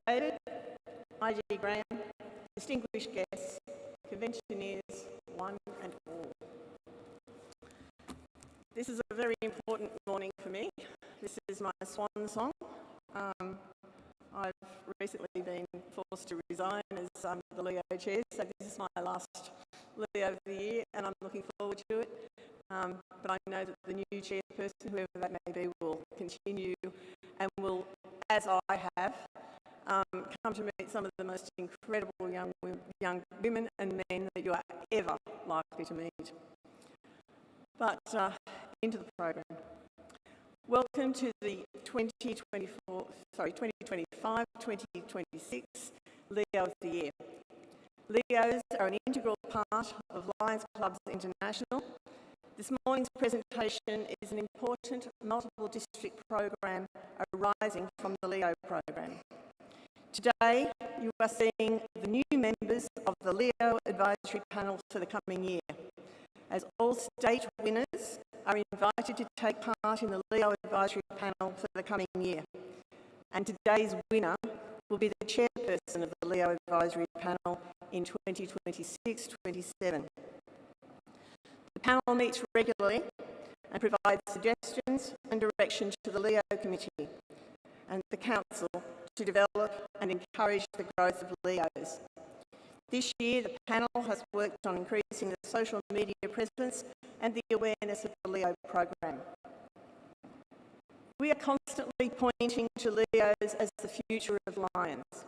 David, I.G. Graham, distinguished guests, conventioneers, one and all. This is a very important morning for me. This is my swan song. I've recently been forced to resign as the Leo chair, so this is my last Leo of the year, and I'm looking forward to it. But I know that the new chairperson, whoever that may be, will continue and will, as I have, come to meet some of the most incredible young women and men that you are ever likely to meet. But into the program. Welcome to the 2025-2026 Leo of the Year. Leos are an integral part of Lions Clubs International. This morning's presentation is an important multiple district program arising from the Leo program. Today, you are seeing the new members of the Leo Advisory Panel for the coming year, as all state winners are invited to take part in the Leo Advisory Panel for the coming year. And today's winner will be the chairperson of the Leo Advisory Panel in 2026-27. The panel meets regularly and provides suggestions and direction to the Leo Committee and the Council to develop and encourage the growth of Leos. This year, the panel has worked on increasing the social media presence and the awareness of the Leo program. We are constantly pointing to Leos as the future of Lions,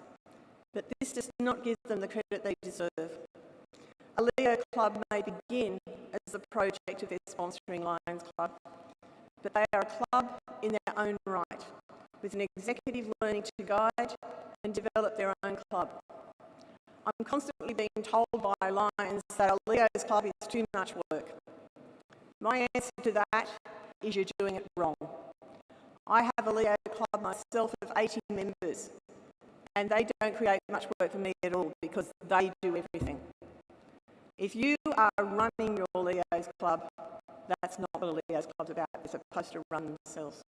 but this does not give them the credit they deserve. A Leo club may begin as the project of their sponsoring Lions Club, but they are a club in their own right, with an executive learning to guide and develop their own club. I'm constantly being told by Lions that a Leo's club is too much work. My answer to that is you're doing it wrong. I have a Leo club myself of 80 members, and they don't create much work for me at all because they do everything. If you are running your Leo's club, that's not what a Leo's club's about. They're supposed to run themselves.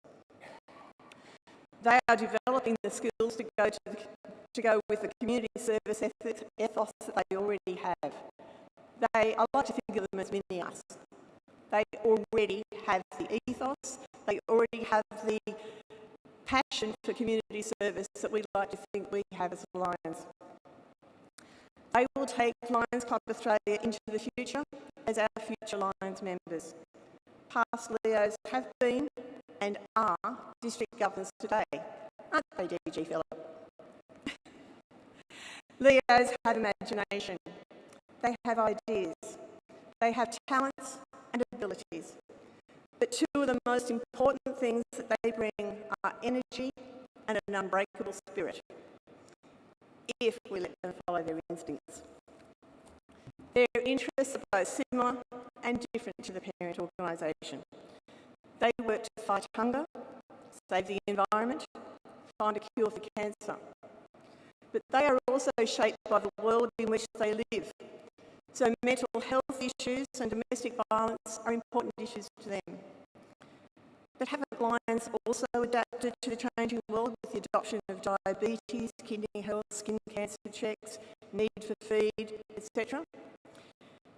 They are developing the skills to go with the community service ethos that they already have. I like to think of them as mini-us. They already have the ethos, they already have the passion for community service that we like to think we have as Lions. They will take Lions Club Australia into the future as our future Lions members. Past Leos have been and are district governors today, aren't they, DG Phillip? Leos have imagination, they have ideas, they have talents and abilities. But two of the most important things that they bring are energy and an unbreakable spirit, if we let them follow their instincts. Their interests are both similar and different to the parent organisation. They work to fight hunger, save the environment, find a cure for cancer. But they are also shaped by the world in which they live. So mental health issues and domestic violence are important issues to them. But haven't Lions also adapted to the changing world with the adoption of diabetes, kidney health, skin cancer checks, need for feed, etc.?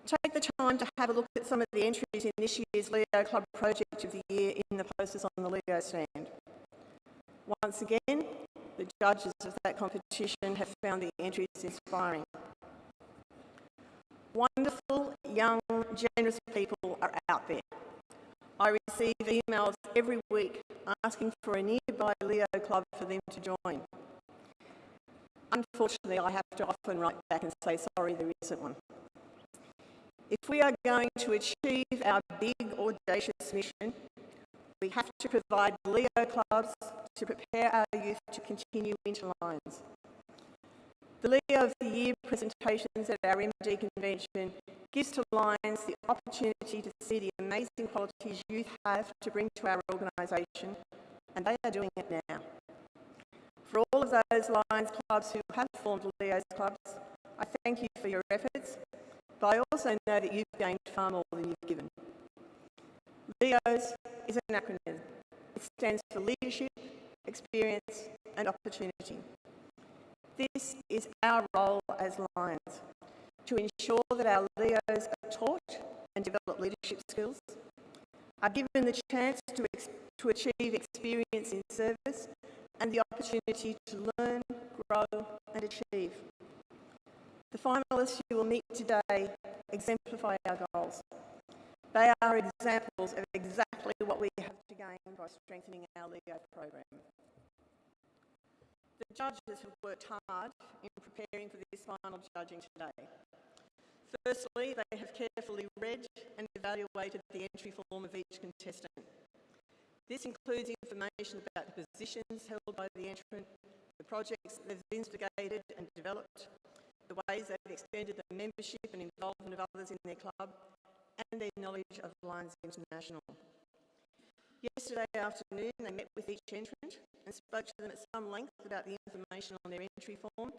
Take the time to have a look at some of the entries in this year's Leo Club Project of the Year in the posters on the Leo stand. Once again, the judges of that competition have found the entries inspiring. Wonderful, young, generous people are out there. I receive emails every week asking for a nearby Leo club for them to join. Unfortunately, I have to often write back and say, sorry, there isn't one. If we are going to achieve our big, audacious mission, we have to provide Leo clubs to prepare our youth to continue into Lions. The Leo of the Year presentations at our MD convention gives to Lions the opportunity to see the amazing qualities youth have to bring to our organisation, and they are doing it now. For all of those Lions clubs who have formed Leo's clubs, I thank you for your efforts, but I also know that you've gained far more than you've given. Leo's is an acronym. It stands for leadership, experience and opportunity. This is our role as Lions, to ensure that our Leos are taught and develop leadership skills, are given the chance to achieve experience in service and the opportunity to learn, grow and achieve. The finalists you will meet today exemplify our goals. They are examples of exactly what we have to gain by strengthening our Leo program. The judges have worked hard in preparing for this final judging today. Firstly, they have carefully read and evaluated the entry form of each contestant. This includes information about the positions held by the entrant, the projects they've instigated and developed, the ways they've extended their membership and involvement of others in their club, and their knowledge of Lions International. Yesterday afternoon, they met with each entrant and spoke to them at some length about the information on their entry form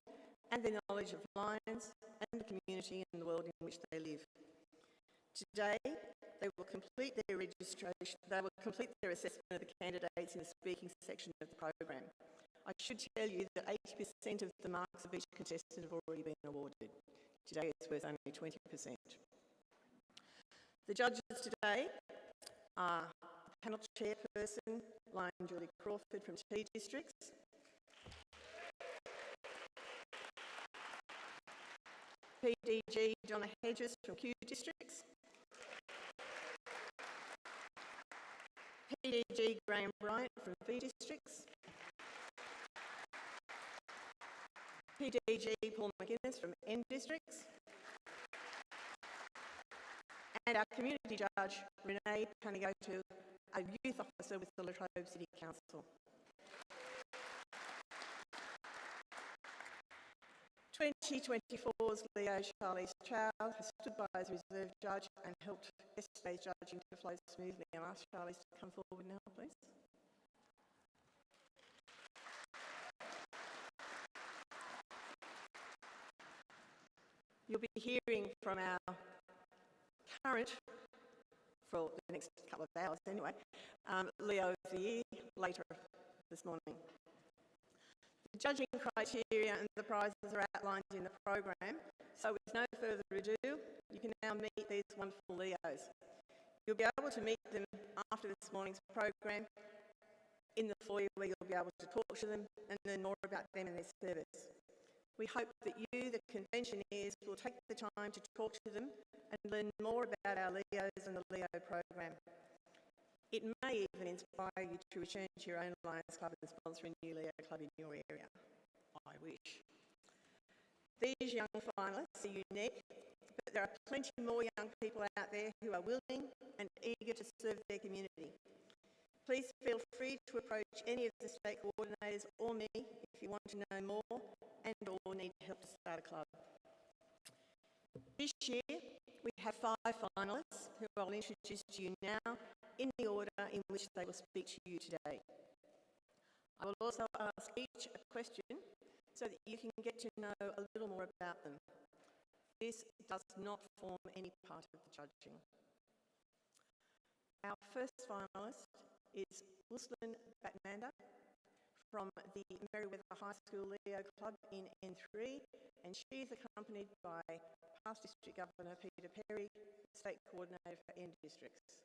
and their knowledge of Lions and the community and the world in which they live. Today, they will complete their registration, they will complete their assessment of the candidates in the speaking section of the program. I should tell you that 80% of the marks of each contestant have already been awarded. Today it's worth only 20%. The judges today are panel chairperson, Lion Julie Crawford from T Districts, PDG Donna Hedges from Q Districts, PDG Graham Bryant from V Districts, PDG Paul McGuinness from N Districts, and our community judge, Renee Panigotu, a youth officer with the Latrobe City Council. 2024's Leo Charlize Chow has stood by as reserve judge and helped yesterday's judging to flow smoothly. I'll ask Charlize to come forward now, please. You'll be hearing from our current, for the next couple of hours anyway, Leo of the Year later this morning. The judging criteria and the prizes are outlined in the program, so with no further ado, you can now meet these wonderful Leos. You'll be able to meet them after this morning's program in the foyer, where you'll be able to talk to them and learn more about them and their service. We hope that you, the conventioneers, will take the time to talk to them and learn more about our Leos and the Leo program. It may even inspire you to return to your own Lions Club and sponsor a new Leo club in your area. I wish. These young finalists are unique, but there are plenty more young people out there who are willing and eager to serve their community. Please feel free to approach any of the state coordinators or me if you want to know more and or need help to start a club. This year, we have 5 finalists who I'll introduce to you now in the order in which they will speak to you today. I will also ask each a question so that you can get to know a little more about them. This does not form any part of the judging. Our first finalist is Ruslan Batmanda from the Merriweather High School Leo Club in N3, and she is accompanied by past District Governor Peter Perry, State Coordinator for N Districts.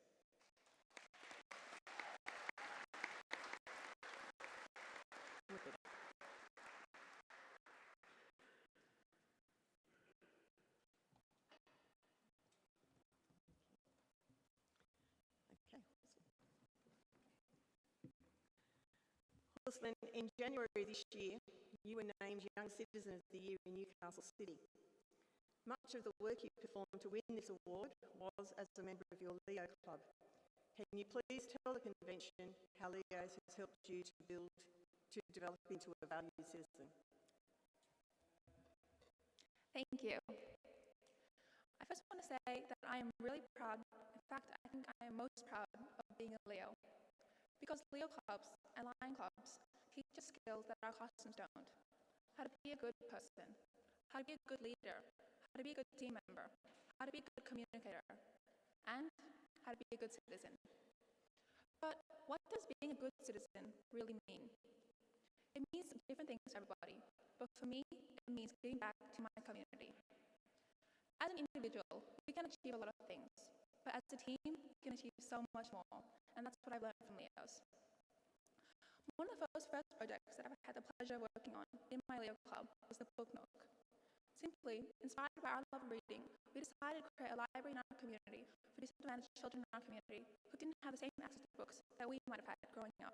Ruslan, in January this year, you were named Young Citizen of the Year in Newcastle City. Much of the work you performed to win this award was as a member of your Leo Club. Can you please tell the convention how Leos has helped you to develop into a valued citizen? Thank you. I first want to say that I am really proud. In fact, I think I am most proud of being a Leo. Because Leo clubs and Lion clubs teach us skills that our classrooms don't. How to be a good person, how to be a good leader, how to be a good team member, how to be a good communicator, and how to be a good citizen. But what does being a good citizen really mean? It means different things to everybody, but for me, means giving back to my community. As an individual, we can achieve a lot of things, but as a team, we can achieve so much more, and that's what I've learned from Leos. One of the first projects that I've had the pleasure of working on in my Leo Club was the Book Nook. Simply, inspired by our love of reading, we decided to create a library in our community for disadvantaged children in our community who didn't have the same access to books that we might have had growing up.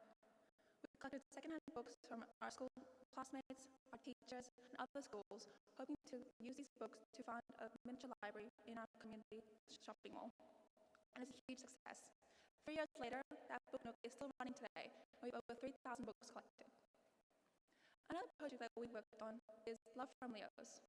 We collected secondhand books from our school classmates, our teachers, and other schools, hoping to use these books to fund a miniature library in our community shopping mall. And it's a huge success. 3 years later, that Book Nook is still running today, with over 3,000 books collected. Another project that we worked on is Love from Leos.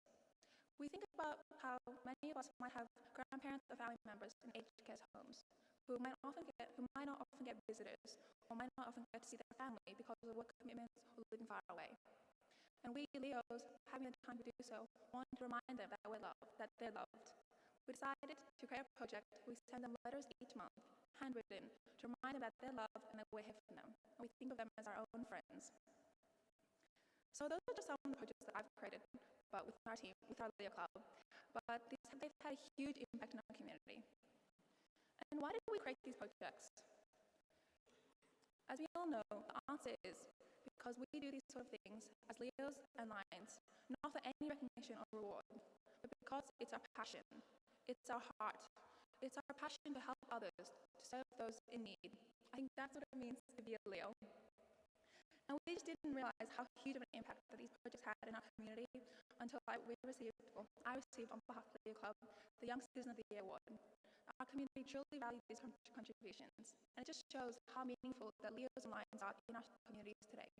We think about how many of us might have grandparents or family members in aged care homes who might not often get visitors or might not often get to see their family because of work commitments or living far away. And we Leos, having the time to do so, want to remind them that that they're loved. We decided to create a project where we send them letters each month, handwritten, to remind them that they're loved and that we're here for them. And we think of them as our own friends. So those are just some of the projects that I've created, but with our team, with our Leo Club. But they've had a huge impact on our community. And why did we create these projects? As we all know, the answer is because we do these sort of things as Leos and Lions, not for any recognition or reward, but because it's our passion, it's our heart, it's our passion to help others, to serve those in need. I think that's what it means to be a Leo. And we just didn't realize how huge of an impact that these projects had in our community until I received on behalf of the Leo Club the Young Citizen of the Year Award. Our community truly values these contributions, and it just shows how meaningful that Leos and Lions are in our communities today.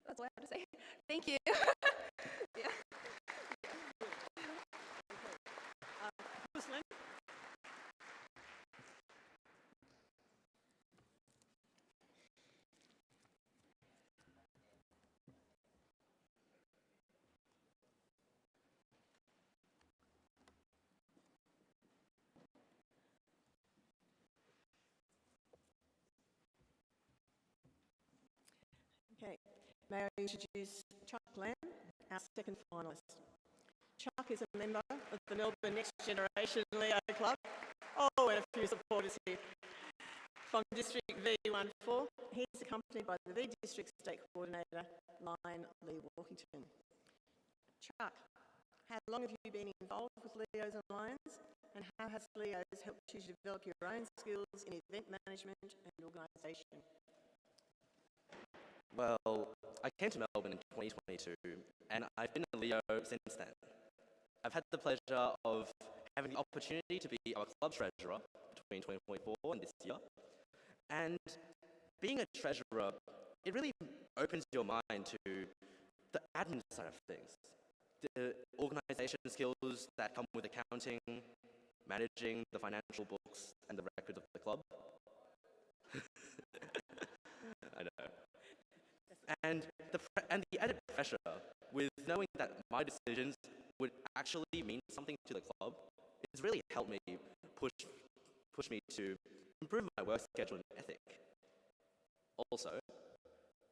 That's all I have to say. Thank you. Yeah. Muslim? Okay, may I introduce Chuck Lamb, our second finalist. Chuck is a member of the Melbourne Next Generation Leo Club. Oh, and a few supporters here. From District V14, he's accompanied by the V District State Coordinator, Lion Lee Walkington. Chuck, how long have you been involved with Leos and Lions, and how has Leos helped you to develop your own skills in event management and organisation? Well, I came to Melbourne in 2022, and I've been a Leo since then. I've had the pleasure of having the opportunity to be our club treasurer between 2024 and this year. And being a treasurer, it really opens your mind to the admin side of things, the organisation skills that come with accounting, managing the financial books and the records of the club. I know. And the added pressure with knowing that my decisions would actually mean something to the club has really helped me push me to improve my work schedule and ethic. Also,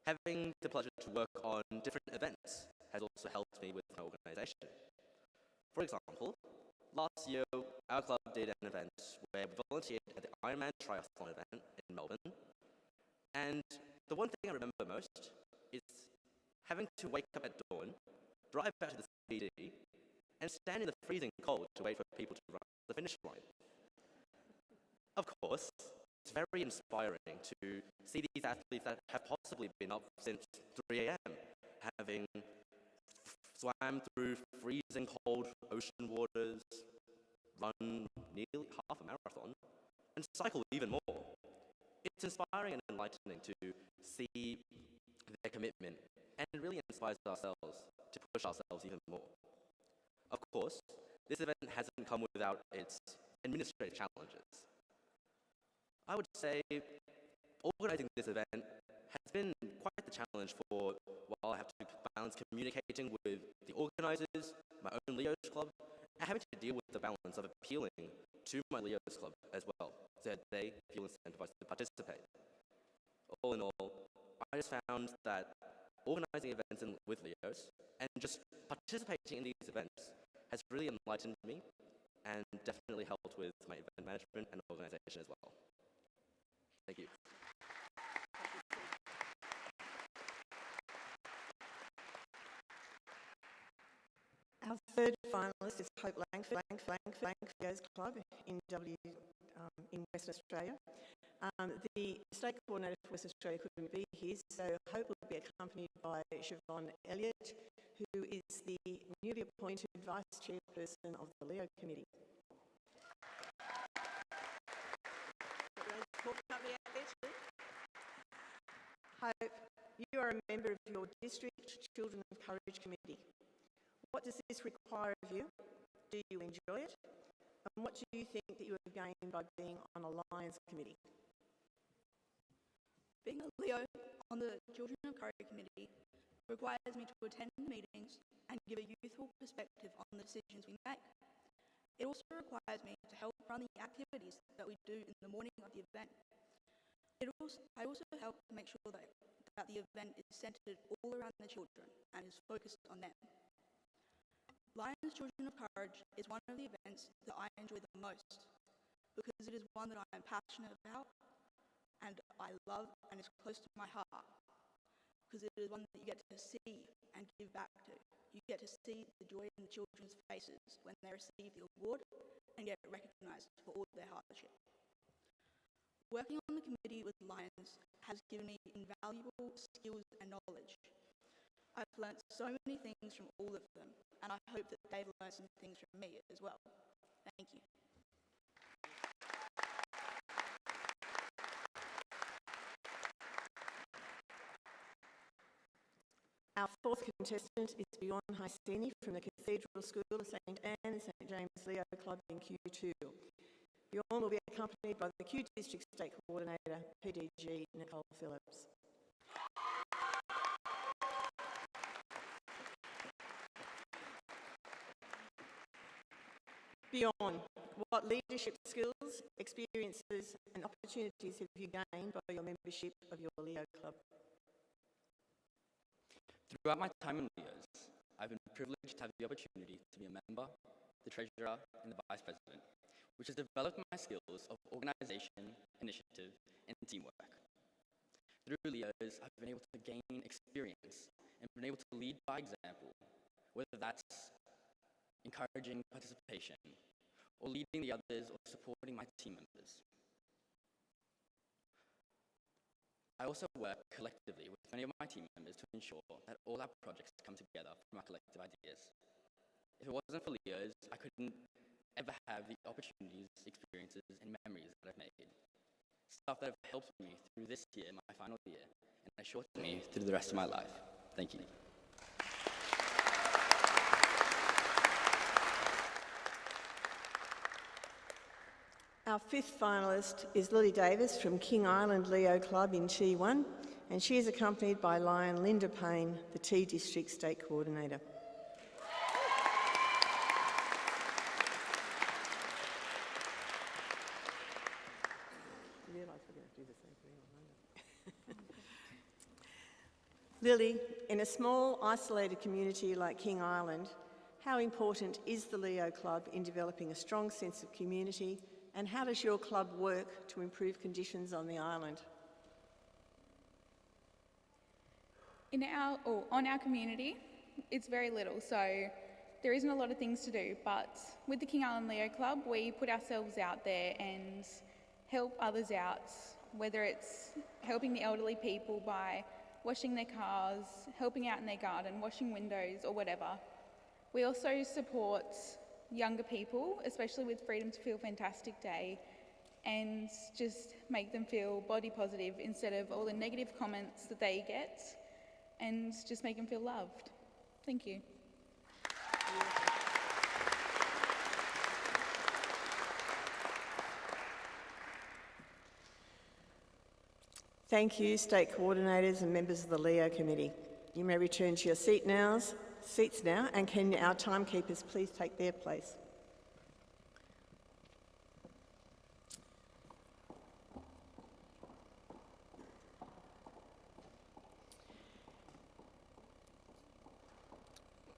having the pleasure to work on different events has also helped me with my organisation. For example, last year our club did an event where we volunteered at the Ironman Triathlon event in Melbourne, and the one thing I remember most is having to wake up at dawn, drive back to the CBD, and stand in the freezing cold to wait for people to run the finish line. Of course, it's very inspiring to see these athletes that have possibly been up since 3 a.m., having swam through freezing cold ocean waters, run nearly half a marathon, and cycle even more. It's inspiring and enlightening to see their commitment, and it really inspires ourselves to push ourselves even more. Of course, this event hasn't come without its administrative challenges. I would say organizing this event has been quite the challenge for while I have to balance communicating with the organizers, my own Leos Club, and having to deal with the balance of appealing to my Leos Club as well, so that they feel incentivized to participate. All in all, I just found that organising events with Leos and just participating in these events has really enlightened me and definitely helped with my event management and organisation as well. Thank you. Our third finalist is Hope Langford, Leo's Club in in Western Australia. The state coordinator for Western Australia couldn't be here, so Hope will be accompanied by Siobhan Elliott, who is the newly appointed Vice Chairperson of the Leo Committee. Hope, you are a member of your district Children of Courage Committee. What does this require of you? Do you enjoy it? And what do you think that you have gained by being on a Lions Committee? Being a Leo on the Children of Courage Committee requires me to attend meetings and give a youthful perspective on the decisions we make. It also requires me to help run the activities that we do in the morning of the event. I also help to make sure that the event is centred all around the children and is focused on them. Lions Children of Courage is one of the events that I enjoy the most because it is one that I am passionate about and I love and is close to my heart because it is one that you get to see and give back to. You get to see the joy in the children's faces when they receive the award and get recognised for all their hardship. Working on the committee with Lions has given me invaluable skills and knowledge. I've learnt so many things from all of them, and I hope that they've learnt some things from me as well. Thank you. Our fourth contestant is Bjorn Hyseni from the Cathedral School of St Anne St James Leo Club in Q2. Bjorn will be accompanied by the Q District State Coordinator, PDG Nicole Phillips. Bjorn, what leadership skills, experiences and opportunities have you gained by your membership of your Leo Club? Throughout my time in Leos, I've been privileged to have the opportunity to be a member, the treasurer, and the vice president, which has developed my skills of organisation, initiative, and teamwork. Through Leos, I've been able to gain experience and been able to lead by example, whether that's encouraging participation, or leading the others or supporting my team members. I also work collectively with many of my team members to ensure that all our projects come together from our collective ideas. If it wasn't for Leos, I couldn't ever have the opportunities, experiences, and memories that I've made. Stuff that have helped me through this year, my final year, and assured me through the rest of my life. Thank you. Our fifth finalist is Lily Davis from King Island Leo Club in T1, and she is accompanied by Lion Linda Payne, the T District State Coordinator. Lily, in a small, isolated community like King Island, how important is the Leo Club in developing a strong sense of community, and how does your club work to improve conditions on the island? On our community, it's very little, so there isn't a lot of things to do, but with the King Island Leo Club, we put ourselves out there and help others out, whether it's helping the elderly people by washing their cars, helping out in their garden, washing windows, or whatever. We also support younger people, especially with Freedom to Feel Fantastic Day, and just make them feel body positive instead of all the negative comments that they get, and just make them feel loved. Thank you. Thank you, State Coordinators and members of the Leo Committee. You may return to your seats now, and can our timekeepers please take their place?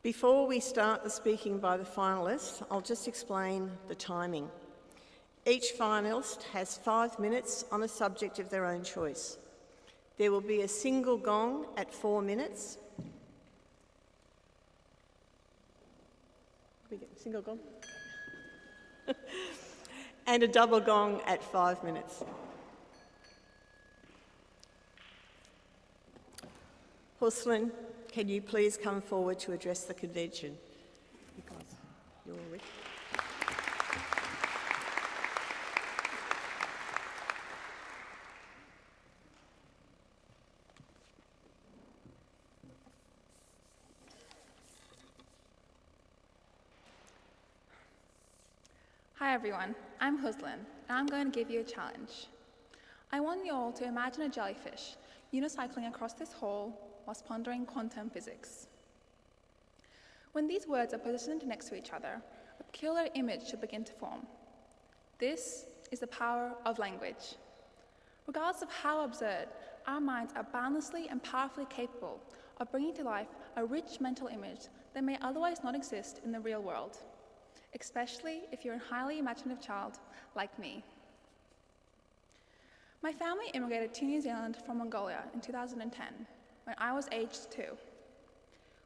Before we start the speaking by the finalists, I'll just explain the timing. Each finalist has 5 minutes on a subject of their own choice. There will be a single gong at 4 minutes. We get a single gong? And a double gong at 5 minutes. Jocelyn, can you please come forward to address the convention? You guys, you're all ready. Hi everyone, I'm Jocelyn, and I'm going to give you a challenge. I want you all to imagine a jellyfish unicycling across this hall whilst pondering quantum physics. When these words are positioned next to each other, a peculiar image should begin to form. This is the power of language. Regardless of how absurd, our minds are boundlessly and powerfully capable of bringing to life a rich mental image that may otherwise not exist in the real world, especially if you're a highly imaginative child like me. My family immigrated to New Zealand from Mongolia in 2010, when I was aged 2.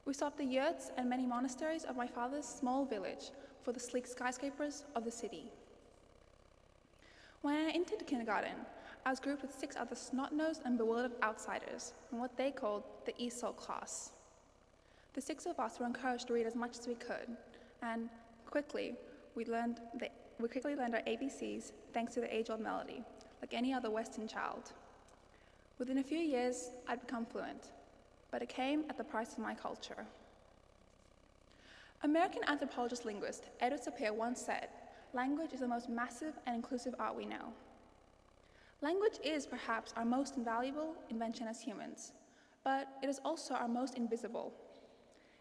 We swapped the yurts and many monasteries of my father's small village for the sleek skyscrapers of the city. When I entered kindergarten, I was grouped with 6 other snot-nosed and bewildered outsiders in what they called the ESOL class. The 6 of us were encouraged to read as much as we could, and quickly we quickly learned our ABCs thanks to the age-old melody, like any other Western child. Within a few years, I'd become fluent, but it came at the price of my culture. American anthropologist linguist Edward Sapir once said, "Language is the most massive and inclusive art we know." Language is perhaps our most invaluable invention as humans, but it is also our most invisible.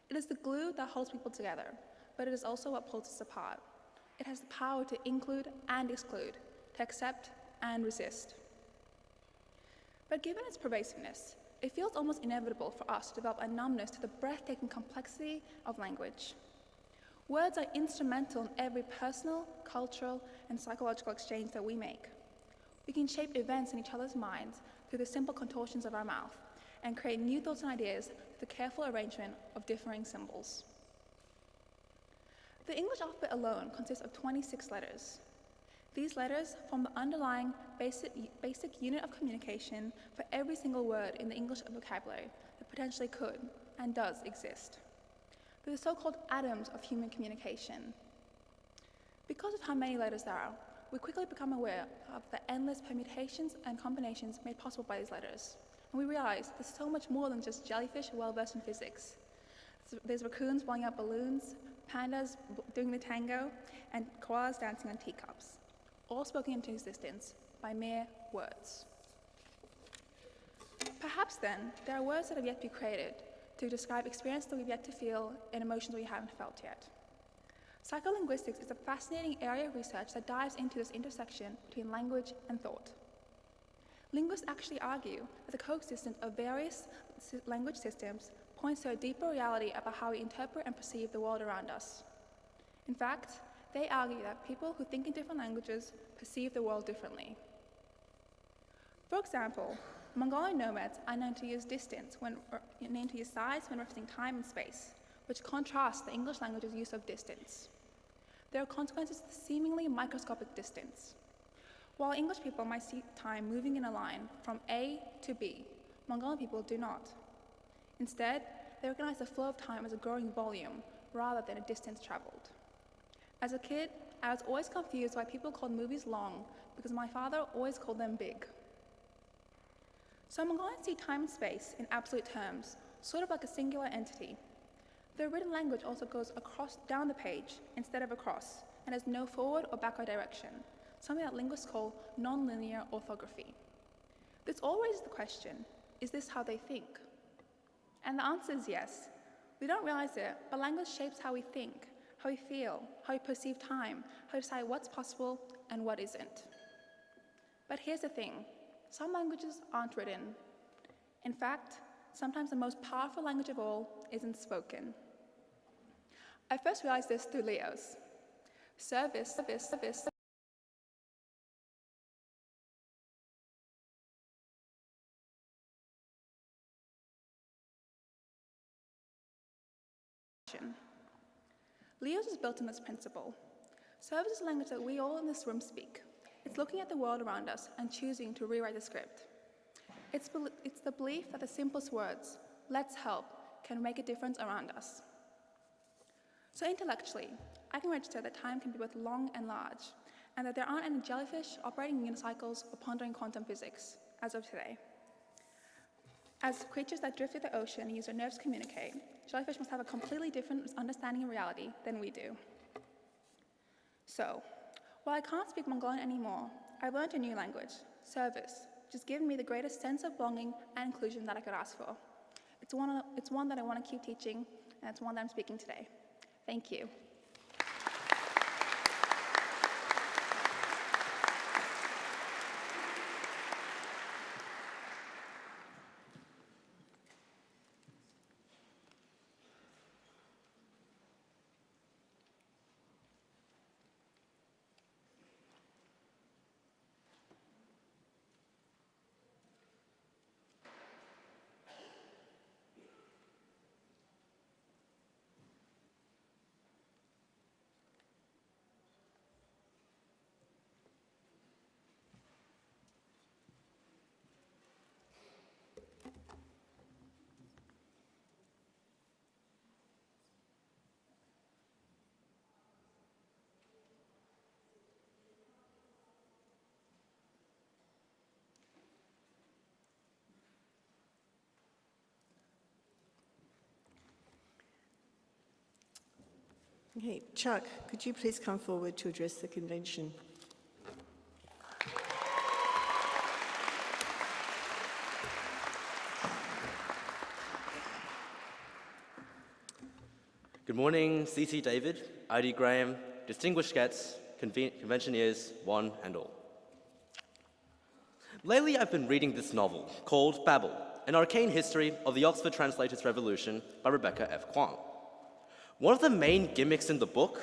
It is the glue that holds people together, but it is also what pulls us apart. It has the power to include and exclude, to accept and resist. But given its pervasiveness, it feels almost inevitable for us to develop a numbness to the breathtaking complexity of language. Words are instrumental in every personal, cultural, and psychological exchange that we make. We can shape events in each other's minds through the simple contortions of our mouth and create new thoughts and ideas through the careful arrangement of differing symbols. The English alphabet alone consists of 26 letters. These letters form the underlying basic unit of communication for every single word in the English vocabulary that potentially could and does exist. They're the so-called atoms of human communication. Because of how many letters there are, we quickly become aware of the endless permutations and combinations made possible by these letters. And we realize there's so much more than just jellyfish well-versed in physics. There's raccoons blowing up balloons, pandas doing the tango, and koalas dancing on teacups, all spoken into existence by mere words. Perhaps then, there are words that have yet to be created to describe experience that we've yet to feel and emotions we haven't felt yet. Psycholinguistics is a fascinating area of research that dives into this intersection between language and thought. Linguists actually argue that the coexistence of various language systems points to a deeper reality about how we interpret and perceive the world around us. In fact, they argue that people who think in different languages perceive the world differently. For example, Mongolian nomads are known to use size when referencing time and space, which contrasts the English language's use of distance. There are consequences to the seemingly microscopic distance. While English people might see time moving in a line from A to B, Mongolian people do not. Instead, they recognize the flow of time as a growing volume rather than a distance traveled. As a kid, I was always confused why people called movies long because my father always called them big. So Mongolians see time and space in absolute terms, sort of like a singular entity. The written language also goes down the page instead of across, and has no forward or backward direction, something that linguists call nonlinear orthography. This all raises the question, is this how they think? And the answer is yes. We don't realize it, but language shapes how we think, how we feel, how we perceive time, how we decide what's possible and what isn't. But here's the thing, some languages aren't written. In fact, sometimes the most powerful language of all isn't spoken. I first realized this through Leo's. Service. Leo's is built on this principle. Service is a language that we all in this room speak. It's looking at the world around us and choosing to rewrite the script. It's the belief that the simplest words, let's help, can make a difference around us. So intellectually, I can register that time can be both long and large, and that there aren't any jellyfish operating in unicycles or pondering quantum physics, as of today. As creatures that drift through the ocean and use their nerves to communicate, jellyfish must have a completely different understanding of reality than we do. So, while I can't speak Mongolian anymore, I've learned a new language, service, which has given me the greatest sense of belonging and inclusion that I could ask for. It's one that I want to keep teaching, and it's one that I'm speaking today. Thank you. Okay, Chuck, could you please come forward to address the convention? Good morning, CC David, ID Graham, distinguished guests, conventioneers, one and all. Lately, I've been reading this novel called Babel, An Arcane History of the Oxford Translators' Revolution by Rebecca F. Kuang. One of the main gimmicks in the book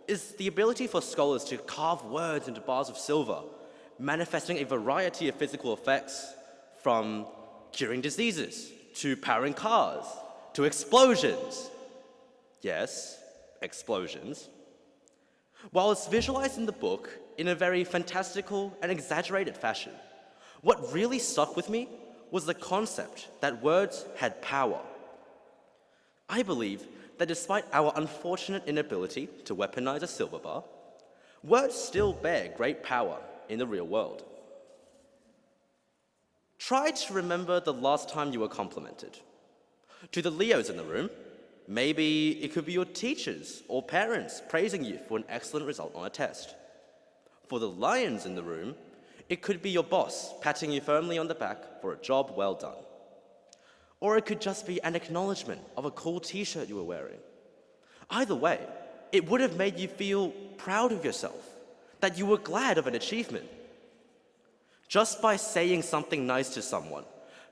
is the ability for scholars to carve words into bars of silver, manifesting a variety of physical effects from curing diseases, to powering cars, to explosions. Yes, explosions. While it's visualized in the book in a very fantastical and exaggerated fashion, what really stuck with me was the concept that words had power. I believe that despite our unfortunate inability to weaponize a silver bar, words still bear great power in the real world. Try to remember the last time you were complimented. To the Leos in the room, maybe it could be your teachers or parents praising you for an excellent result on a test. For the Lions in the room, it could be your boss patting you firmly on the back for a job well done. Or it could just be an acknowledgement of a cool t-shirt you were wearing. Either way, it would have made you feel proud of yourself, that you were glad of an achievement. Just by saying something nice to someone,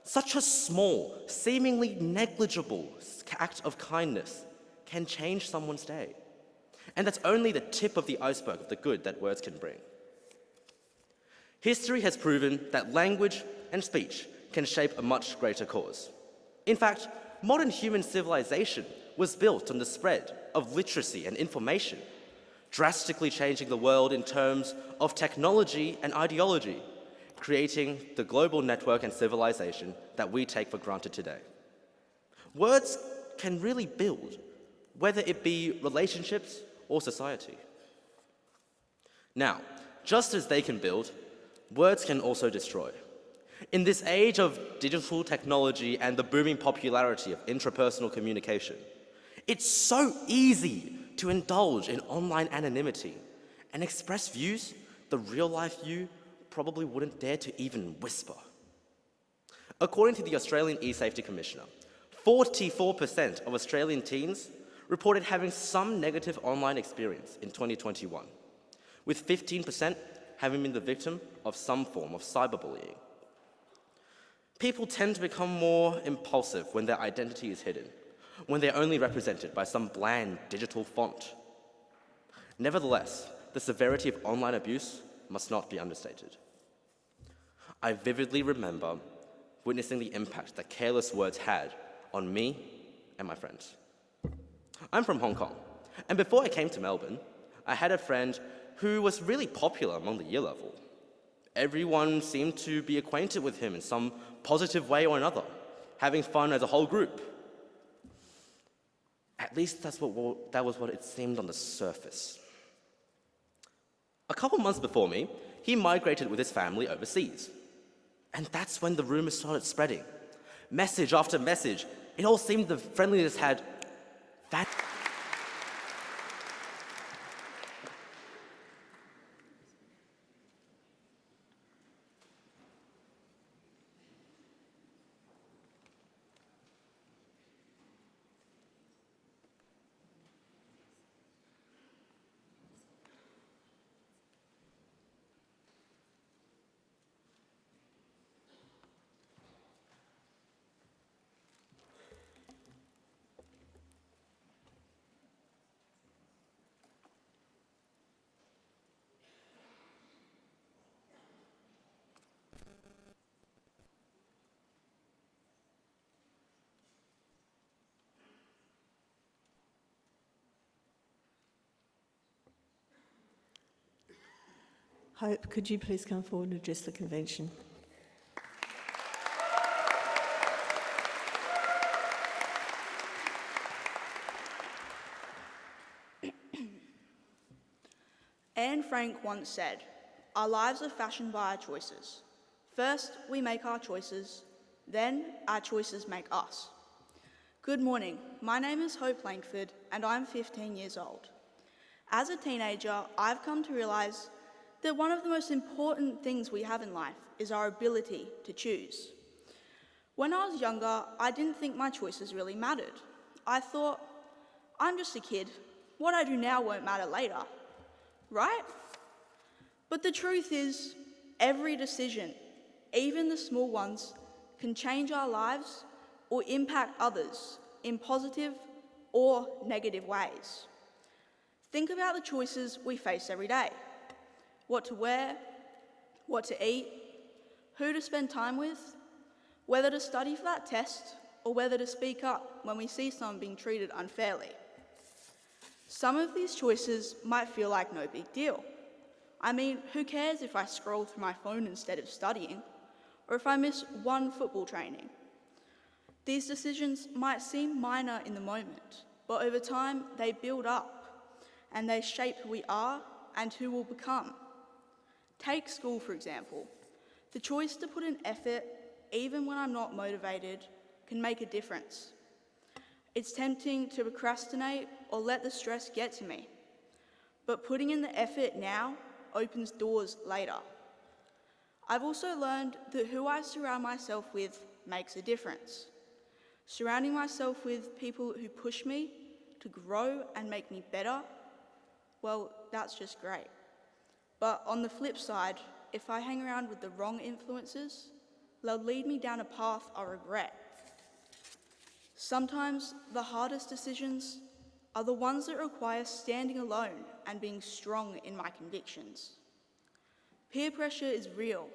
such a small, seemingly negligible act of kindness can change someone's day. And that's only the tip of the iceberg of the good that words can bring. History has proven that language and speech can shape a much greater cause. In fact, modern human civilization was built on the spread of literacy and information, drastically changing the world in terms of technology and ideology, creating the global network and civilization that we take for granted today. Words can really build, whether it be relationships or society. Now, just as they can build, words can also destroy. In this age of digital technology and the booming popularity of intrapersonal communication, it's so easy to indulge in online anonymity and express views the real-life you probably wouldn't dare to even whisper. According to the Australian E-Safety Commissioner, 44% of Australian teens reported having some negative online experience in 2021, with 15% having been the victim of some form of cyberbullying. People tend to become more impulsive when their identity is hidden, when they're only represented by some bland digital font. Nevertheless, the severity of online abuse must not be understated. I vividly remember witnessing the impact that careless words had on me and my friends. I'm from Hong Kong, and before I came to Melbourne, I had a friend who was really popular among the year level. Everyone seemed to be acquainted with him in some positive way or another, having fun as a whole group. At least that was what it seemed on the surface. A couple months before me, he migrated with his family overseas. And that's when the rumors started spreading. Message after message, it all seemed the friendliness had vanished. Hope, could you please come forward and address the convention? Anne Frank once said, "Our lives are fashioned by our choices. First, we make our choices, then our choices make us." Good morning, my name is Hope Langford and I'm 15 years old. As a teenager, I've come to realise that one of the most important things we have in life is our ability to choose. When I was younger, I didn't think my choices really mattered. I thought, I'm just a kid. What I do now won't matter later, right? But the truth is, every decision, even the small ones, can change our lives or impact others in positive or negative ways. Think about the choices we face every day. What to wear, what to eat, who to spend time with, whether to study for that test, or whether to speak up when we see someone being treated unfairly. Some of these choices might feel like no big deal. I mean, who cares if I scroll through my phone instead of studying, or if I miss one football training? These decisions might seem minor in the moment, but over time they build up, and they shape who we are and who we'll become. Take school, for example. The choice to put in effort, even when I'm not motivated, can make a difference. It's tempting to procrastinate or let the stress get to me, but putting in the effort now opens doors later. I've also learned that who I surround myself with makes a difference. Surrounding myself with people who push me to grow and make me better, well, that's just great. But on the flip side, if I hang around with the wrong influences, they'll lead me down a path I'll regret. Sometimes the hardest decisions are the ones that require standing alone and being strong in my convictions. Peer pressure is real,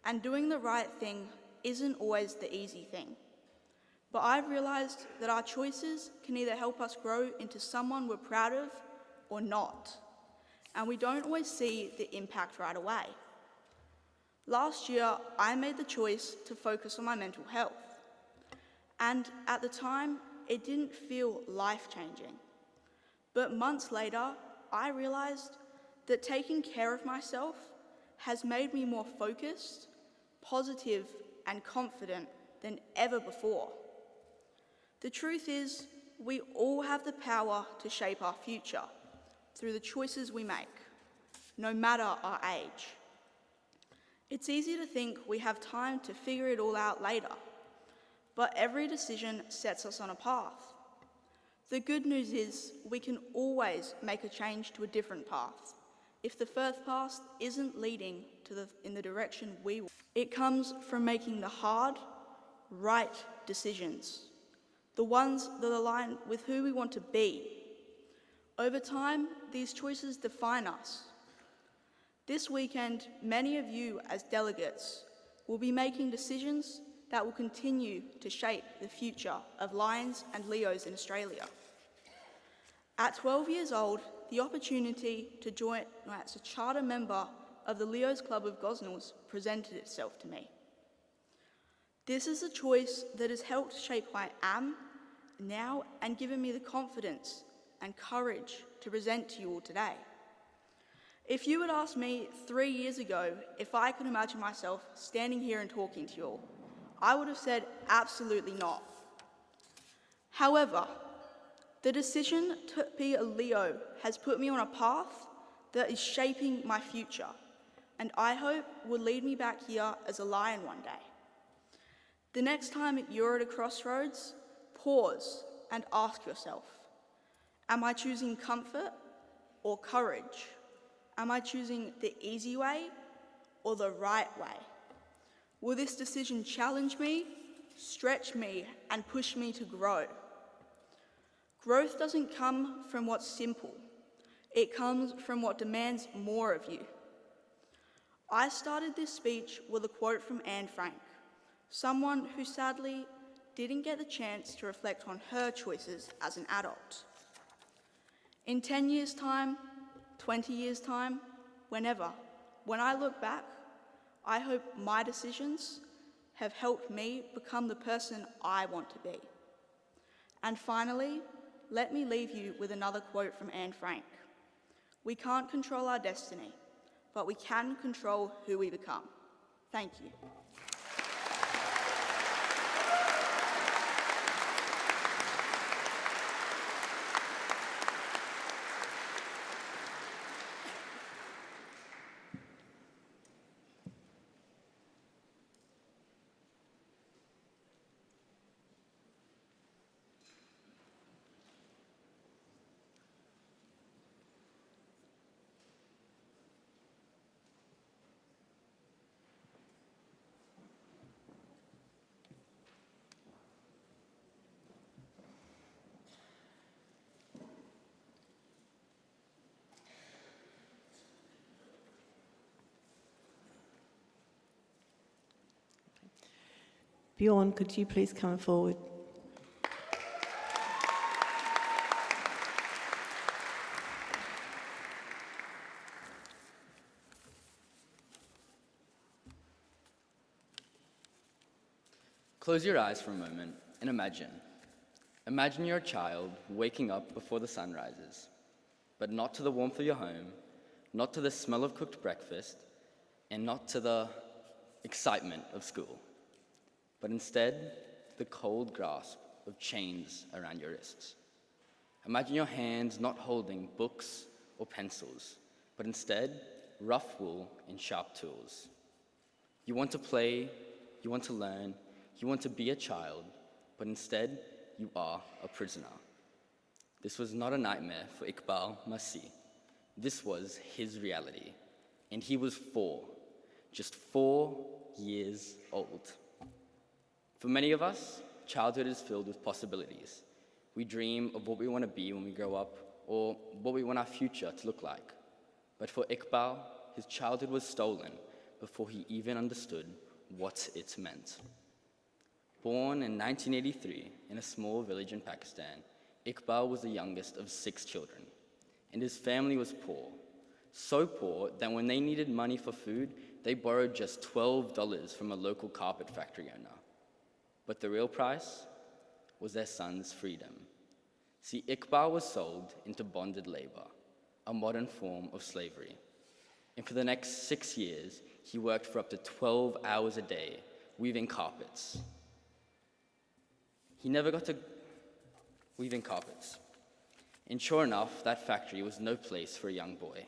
and doing the right thing isn't always the easy thing. But I've realised that our choices can either help us grow into someone we're proud of or not, and we don't always see the impact right away. Last year, I made the choice to focus on my mental health, and at the time, it didn't feel life-changing. But months later, I realised that taking care of myself has made me more focused, positive, and confident than ever before. The truth is, we all have the power to shape our future through the choices we make, no matter our age. It's easy to think we have time to figure it all out later, but every decision sets us on a path. The good news is we can always make a change to a different path if the first path isn't leading in the direction we want. It comes from making the hard, right decisions. the ones that align with who we want to be. Over time, these choices define us. This weekend, many of you as delegates will be making decisions that will continue to shape the future of Lions and Leos in Australia. At 12 years old, the opportunity to join as a charter member of the Leos Club of Gosnells presented itself to me. This is a choice that has helped shape who I am now and given me the confidence and courage to present to you all today. If you had asked me 3 years ago if I could imagine myself standing here and talking to you all, I would have said absolutely not. However, the decision to be a Leo has put me on a path that is shaping my future, and I hope will lead me back here as a Lion one day. The next time you're at a crossroads, pause and ask yourself, am I choosing comfort or courage? Am I choosing the easy way or the right way? Will this decision challenge me, stretch me, and push me to grow? Growth doesn't come from what's simple. It comes from what demands more of you. I started this speech with a quote from Anne Frank, someone who sadly didn't get the chance to reflect on her choices as an adult. In 10 years' time, 20 years' time, whenever, when I look back, I hope my decisions have helped me become the person I want to be. And finally, let me leave you with another quote from Anne Frank. We can't control our destiny, but we can control who we become. Thank you. Bjorn, could you please come forward? Close your eyes for a moment and imagine. Imagine you're a child waking up before the sun rises, but not to the warmth of your home, not to the smell of cooked breakfast, and not to the excitement of school, but instead the cold grasp of chains around your wrists. Imagine your hands not holding books or pencils, but instead rough wool and sharp tools. You want to play, you want to learn, you want to be a child, but instead you are a prisoner. This was not a nightmare for Iqbal Masih. This was his reality, and he was 4, just 4 years old. For many of us, childhood is filled with possibilities. We dream of what we want to be when we grow up, or what we want our future to look like. But for Iqbal, his childhood was stolen before he even understood what it meant. Born in 1983 in a small village in Pakistan, Iqbal was the youngest of 6 children, and his family was poor. So poor that when they needed money for food, they borrowed just $12 from a local carpet factory owner. But the real price was their son's freedom. See, Iqbal was sold into bonded labor, a modern form of slavery. And for the next 6 years, he worked for up to 12 hours a day, weaving carpets. He never got to weaving carpets. And sure enough, that factory was no place for a young boy.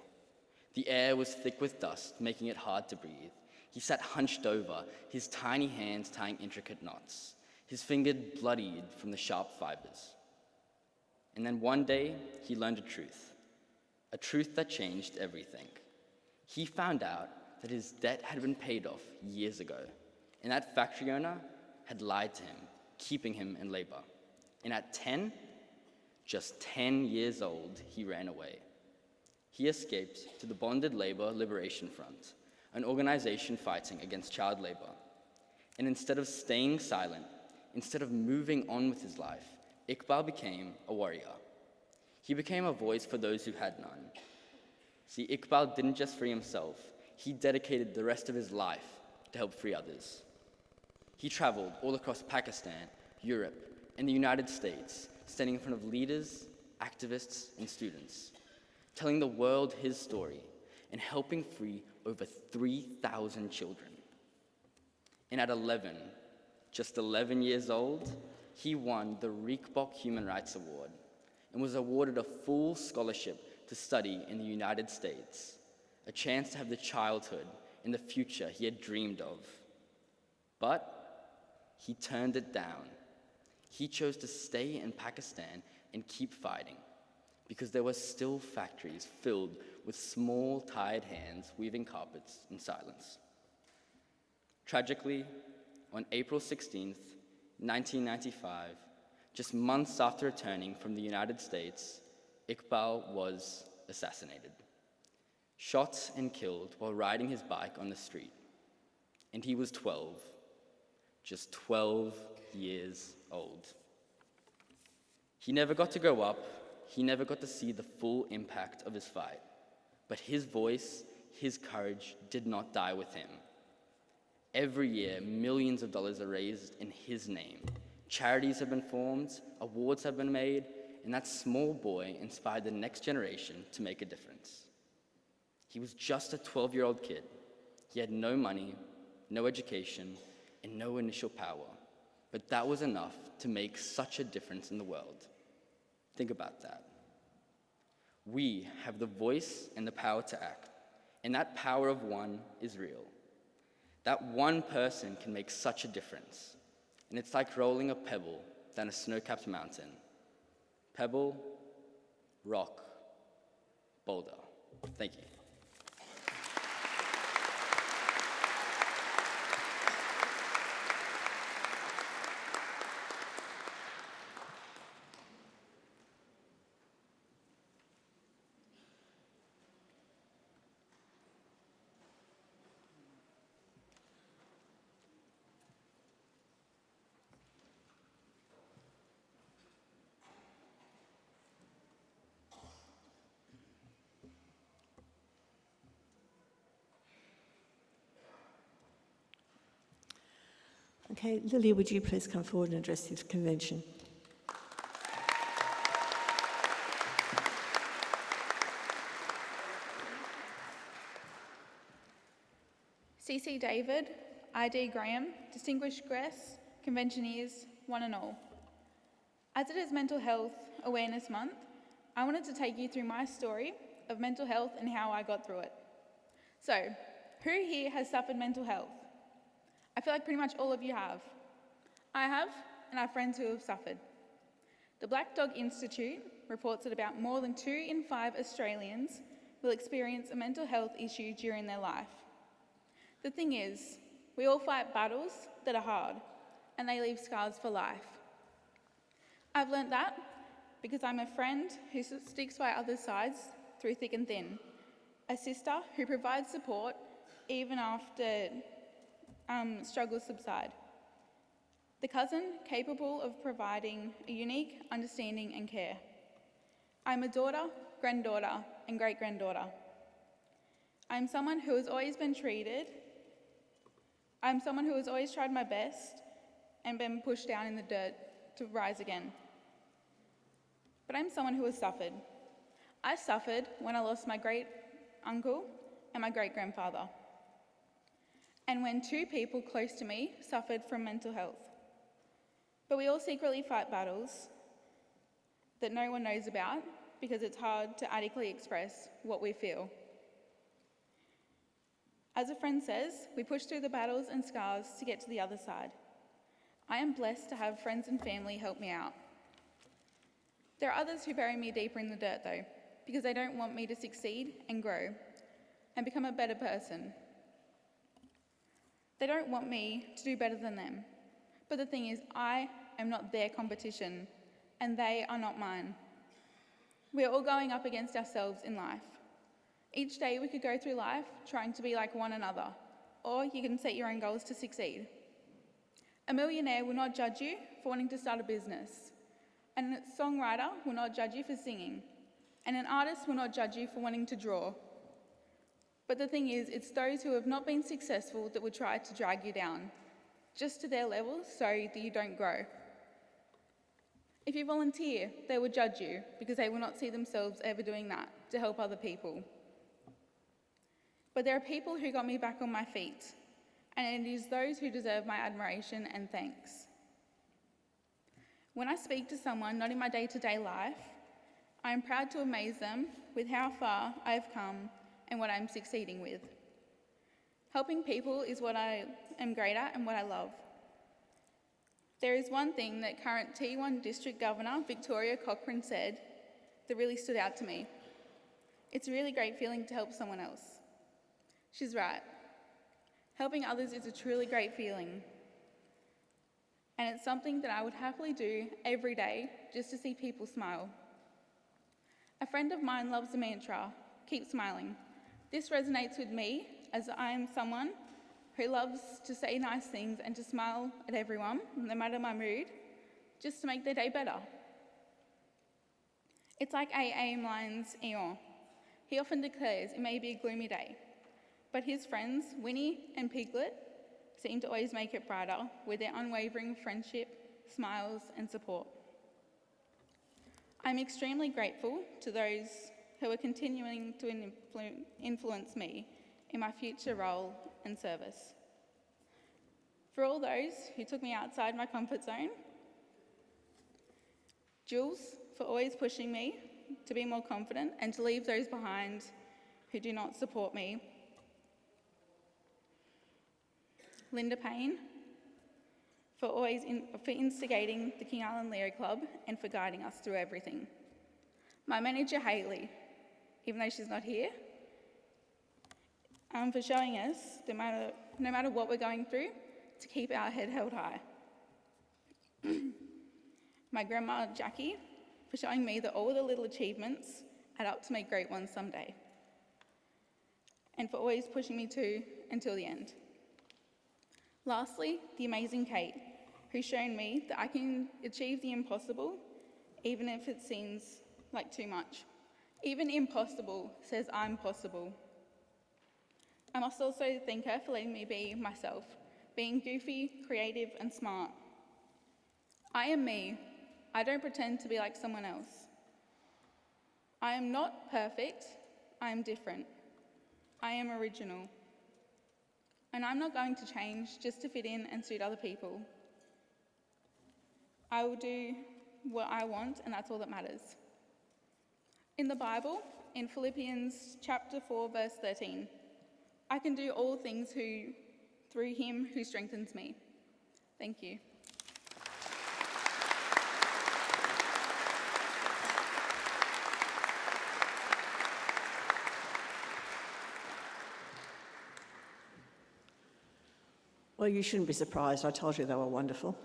The air was thick with dust, making it hard to breathe. He sat hunched over, his tiny hands tying intricate knots, his fingers bloodied from the sharp fibers. And then one day, he learned a truth that changed everything. He found out that his debt had been paid off years ago, and that factory owner had lied to him, keeping him in labor. And at 10, just 10 years old, he ran away. He escaped to the Bonded Labor Liberation Front, an organization fighting against child labor. And instead of staying silent, instead of moving on with his life, Iqbal became a warrior. He became a voice for those who had none. See, Iqbal didn't just free himself, he dedicated the rest of his life to help free others. He traveled all across Pakistan, Europe, and the United States, standing in front of leaders, activists, and students, telling the world his story and helping free over 3,000 children. And at 11, just 11 years old, he won the Riekbok Human Rights Award and was awarded a full scholarship to study in the United States, a chance to have the childhood and the future he had dreamed of. But he turned it down. He chose to stay in Pakistan and keep fighting because there were still factories filled with small, tired hands weaving carpets in silence. Tragically, on April 16th, 1995, just months after returning from the United States, Iqbal was assassinated, shot and killed while riding his bike on the street. And he was 12, just 12 years old. He never got to grow up, he never got to see the full impact of his fight, but his voice, his courage did not die with him. Every year, millions of dollars are raised in his name. Charities have been formed, awards have been made, and that small boy inspired the next generation to make a difference. He was just a 12-year-old kid. He had no money, no education, and no initial power, but that was enough to make such a difference in the world. Think about that. We have the voice and the power to act, and that power of one is real. That one person can make such a difference, and it's like rolling a pebble down a snow-capped mountain. Pebble, rock, boulder. Thank you. Okay, Lilia, would you please come forward and address the convention? CC David, ID Graham, distinguished guests, conventioneers, one and all. As it is Mental Health Awareness Month, I wanted to take you through my story of mental health and how I got through it. So, who here has suffered mental health? I feel like pretty much all of you have. I have, and I have friends who have suffered. The Black Dog Institute reports that about more than 2 in 5 Australians will experience a mental health issue during their life. The thing is, we all fight battles that are hard, and they leave scars for life. I've learnt that because I'm a friend who sticks by others' sides through thick and thin, a sister who provides support even after struggles subside, the cousin capable of providing a unique understanding and care. I'm a daughter, granddaughter, and great-granddaughter. I'm someone who has always been treated. I'm someone who has always tried my best and been pushed down in the dirt to rise again. But I'm someone who has suffered. I suffered when I lost my great-uncle and my great-grandfather, and when 2 people close to me suffered from mental health. But we all secretly fight battles that no one knows about because it's hard to adequately express what we feel. As a friend says, we push through the battles and scars to get to the other side. I am blessed to have friends and family help me out. There are others who bury me deeper in the dirt though, because they don't want me to succeed and grow and become a better person. They don't want me to do better than them. But the thing is, I am not their competition. and they are not mine. We're all going up against ourselves in life. Each day we could go through life trying to be like one another, or you can set your own goals to succeed. A millionaire will not judge you for wanting to start a business. A songwriter will not judge you for singing. And an artist will not judge you for wanting to draw. But the thing is, it's those who have not been successful that will try to drag you down, just to their level so that you don't grow. If you volunteer, they will judge you because they will not see themselves ever doing that to help other people. But there are people who got me back on my feet, and it is those who deserve my admiration and thanks. When I speak to someone not in my day-to-day life, I am proud to amaze them with how far I've come and what I'm succeeding with. Helping people is what I am great at and what I love. There is one thing that current T1 District Governor Victoria Cochran said that really stood out to me. It's a really great feeling to help someone else. She's right. Helping others is a truly great feeling. And it's something that I would happily do every day just to see people smile. A friend of mine loves the mantra, keep smiling. This resonates with me as I am someone who loves to say nice things and to smile at everyone, no matter my mood, just to make their day better. It's like A.A. Milne's Eeyore. He often declares it may be a gloomy day, but his friends, Winnie and Piglet, seem to always make it brighter with their unwavering friendship, smiles, and support. I'm extremely grateful to those who are continuing to influence me in my future role and service. For all those who took me outside my comfort zone, Jules, for always pushing me to be more confident and to leave those behind who do not support me. Linda Payne, for instigating the King Island Leo Club and for guiding us through everything. My manager, Hayley, even though she's not here, for showing us, no matter what we're going through, to keep our head held high. My grandma, Jackie, for showing me that all the little achievements add up to make great ones someday. And for always pushing me until the end. Lastly, the amazing Kate, who's shown me that I can achieve the impossible, even if it seems like too much. Even impossible says I'm possible. I must also thank her for letting me be myself, being goofy, creative, and smart. I am me. I don't pretend to be like someone else. I am not perfect. I am different. I am original. And I'm not going to change just to fit in and suit other people. I will do what I want, and that's all that matters. In the Bible, in Philippians chapter 4, verse 13, I can do all things through him who strengthens me. Thank you. Well, you shouldn't be surprised. I told you they were wonderful.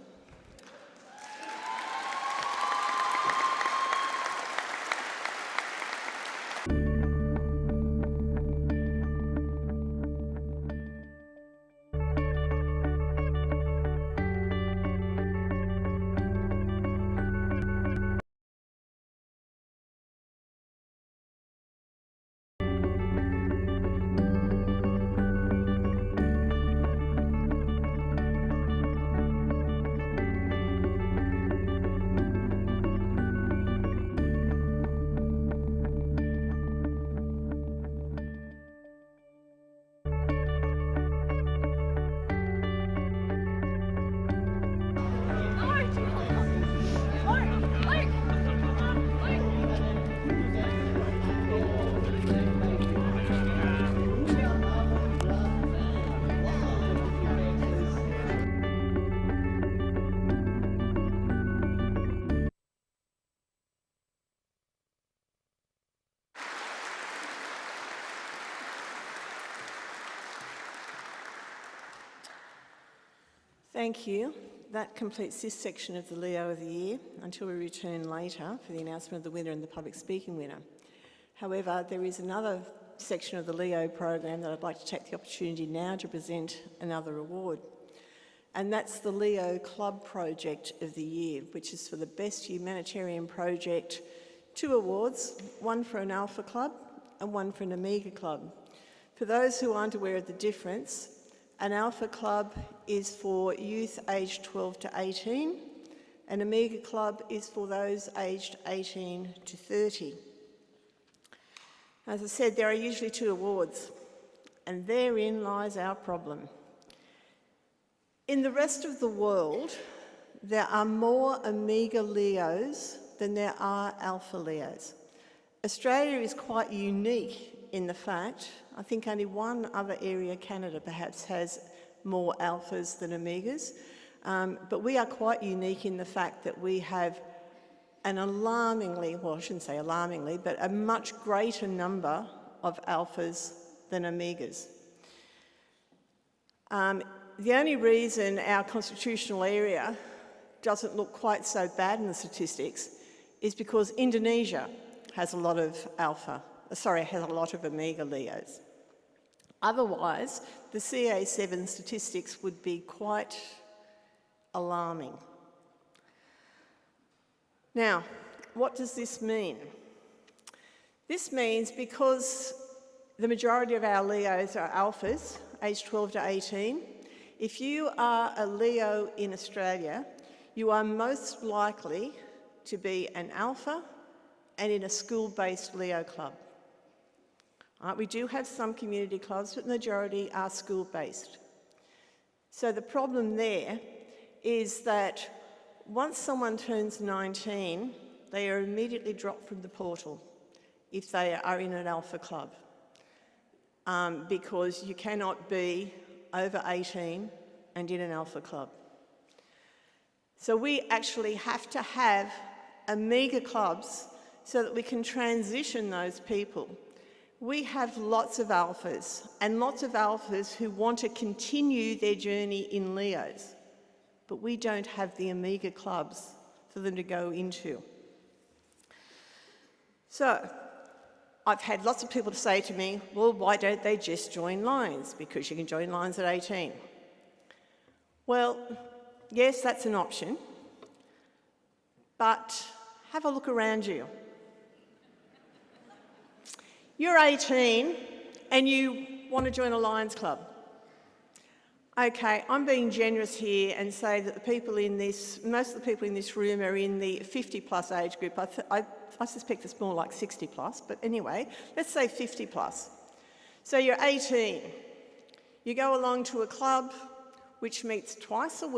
Thank you. that completes this section of the Leo of the Year until we return later for the announcement of the winner and the public speaking winner. However, there is another section of the Leo program that I'd like to take the opportunity now to present another award. And that's the Leo Club Project of the Year, which is for the best humanitarian project. 2 awards, one for an Alpha Club and one for an Omega Club. For those who aren't aware of the difference, an Alpha Club is for youth aged 12 to 18, and Omega Club is for those aged 18 to 30. As I said, there are usually 2 awards, and therein lies our problem. In the rest of the world, there are more Omega Leos than there are Alpha Leos. Australia is quite unique in the fact, I think only one other area, Canada perhaps, has more Alphas than Omegas, but we are quite unique in the fact that we have an alarmingly, well, I shouldn't say alarmingly, but a much greater number of Alphas than Omegas. The only reason our constitutional area doesn't look quite so bad in the statistics is because Indonesia has a lot of has a lot of Omega Leos. Otherwise, the CA7 statistics would be quite alarming. Now, what does this mean? This means because the majority of our Leos are Alphas, aged 12 to 18, if you are a Leo in Australia, you are most likely to be an Alpha and in a school-based Leo club. We do have some community clubs, but the majority are school-based. So the problem there is that once someone turns 19, they are immediately dropped from the portal if they are in an Alpha club, because you cannot be over 18 and in an Alpha club. So we actually have to have Omega clubs so that we can transition those people. We have lots of Alphas and lots of Alphas who want to continue their journey in Leos, but we don't have the Omega clubs for them to go into. So I've had lots of people to say to me, well, why don't they just join Lions? Because you can join Lions at 18. Well, yes, that's an option, but have a look around you. You're 18 and you want to join a Lions Club. Okay, I'm being generous here and say that most of the people in this room are in the 50-plus age group. I suspect it's more like 60-plus, but anyway, let's say 50-plus. So you're 18. You go along to a club which meets twice a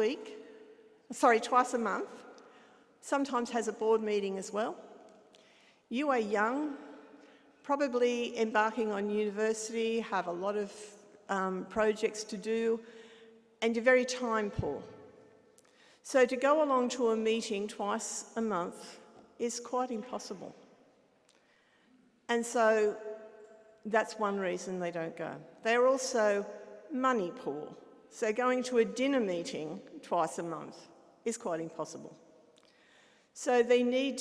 month, sometimes has a board meeting as well. You are young, probably embarking on university, have a lot of projects to do, and you're very time poor. So to go along to a meeting twice a month is quite impossible. And so that's one reason they don't go. They're also money poor. So going to a dinner meeting twice a month is quite impossible. So we need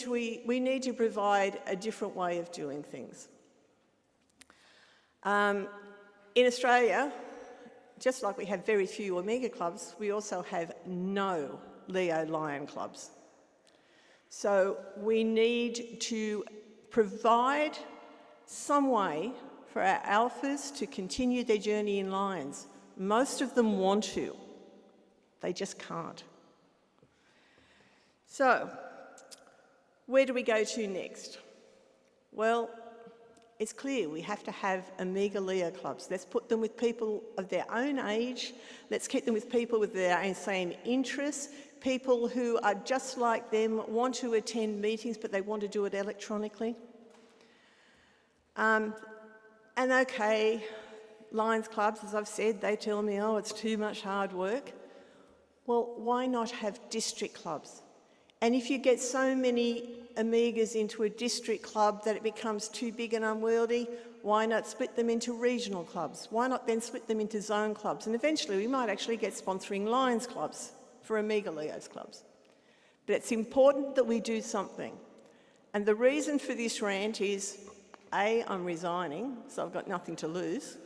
to provide a different way of doing things. In Australia, just like we have very few Omega clubs, we also have no Leo Lion clubs. So we need to provide some way for our Alphas to continue their journey in Lions. Most of them want to, they just can't. So, where do we go to next? Well, it's clear we have to have Omega Leo clubs. Let's put them with people of their own age. Let's keep them with people with their same interests, people who are just like them, want to attend meetings, but they want to do it electronically. And okay, Lions clubs, as I've said, they tell me, oh, it's too much hard work. Well, why not have district clubs? And if you get so many Omegas into a district club that it becomes too big and unwieldy, why not split them into regional clubs? Why not then split them into zone clubs? And eventually we might actually get sponsoring Lions clubs for Amiga Leos clubs. But it's important that we do something. And the reason for this rant is, A, I'm resigning, so I've got nothing to lose.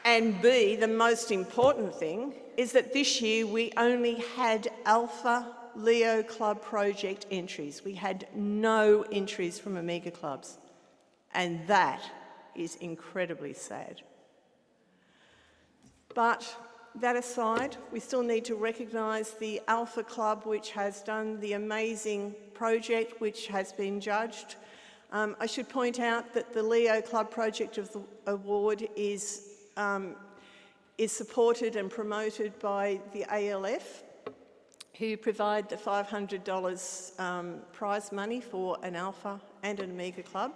And B, the most important thing is that this year we only had Alpha Leo Club project entries. We had no entries from Amiga clubs. And that is incredibly sad. But that aside, we still need to recognise the Alpha Club, which has done the amazing project, which has been judged. I should point out that the Leo Club Project of the Award is supported and promoted by the ALF, who provide the $500 prize money for an Alpha and an Amiga club.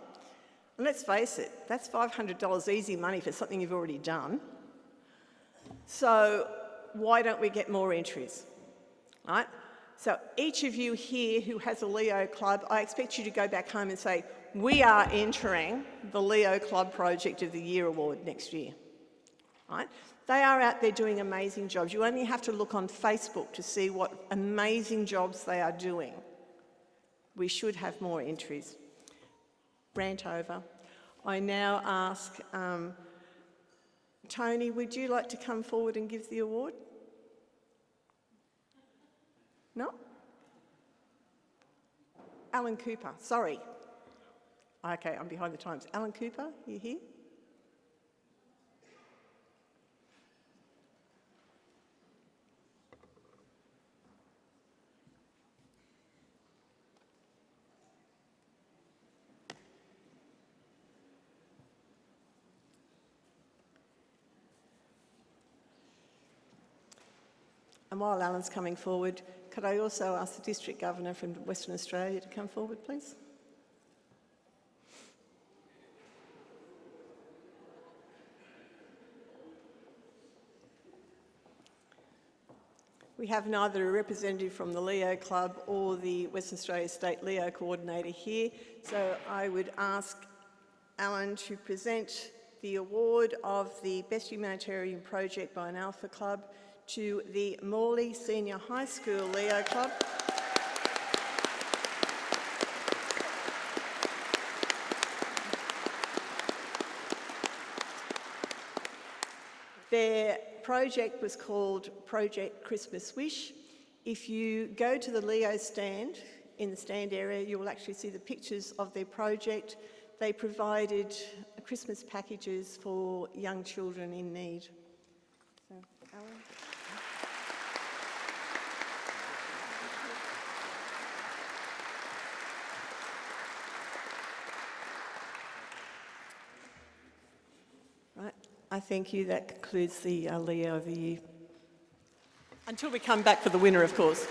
And let's face it, that's $500 easy money for something you've already done. So why don't we get more entries, right? So each of you here who has a Leo club, I expect you to go back home and say, we are entering the Leo Club Project of the Year Award next year, right? They are out there doing amazing jobs. You only have to look on Facebook to see what amazing jobs they are doing. We should have more entries. Rant over. I now ask Tony, would you like to come forward and give the award? No? Alan Cooper, sorry. Okay, I'm behind the times. Alan Cooper, you here? And while Alan's coming forward, could I also ask the District Governor from Western Australia to come forward, please? We have neither a representative from the Leo Club or the Western Australia State Leo Coordinator here, so I would ask Alan to present the award of the Best Humanitarian Project by an Alpha Club to the Morley Senior High School Leo Club. Their project was called Project Christmas Wish. If you go to the Leo stand, in the stand area, you will actually see the pictures of their project. They provided Christmas packages for young children in need. So, Alan. Right, I thank you. That concludes the Leo of the Year. Until we come back for the winner, of course.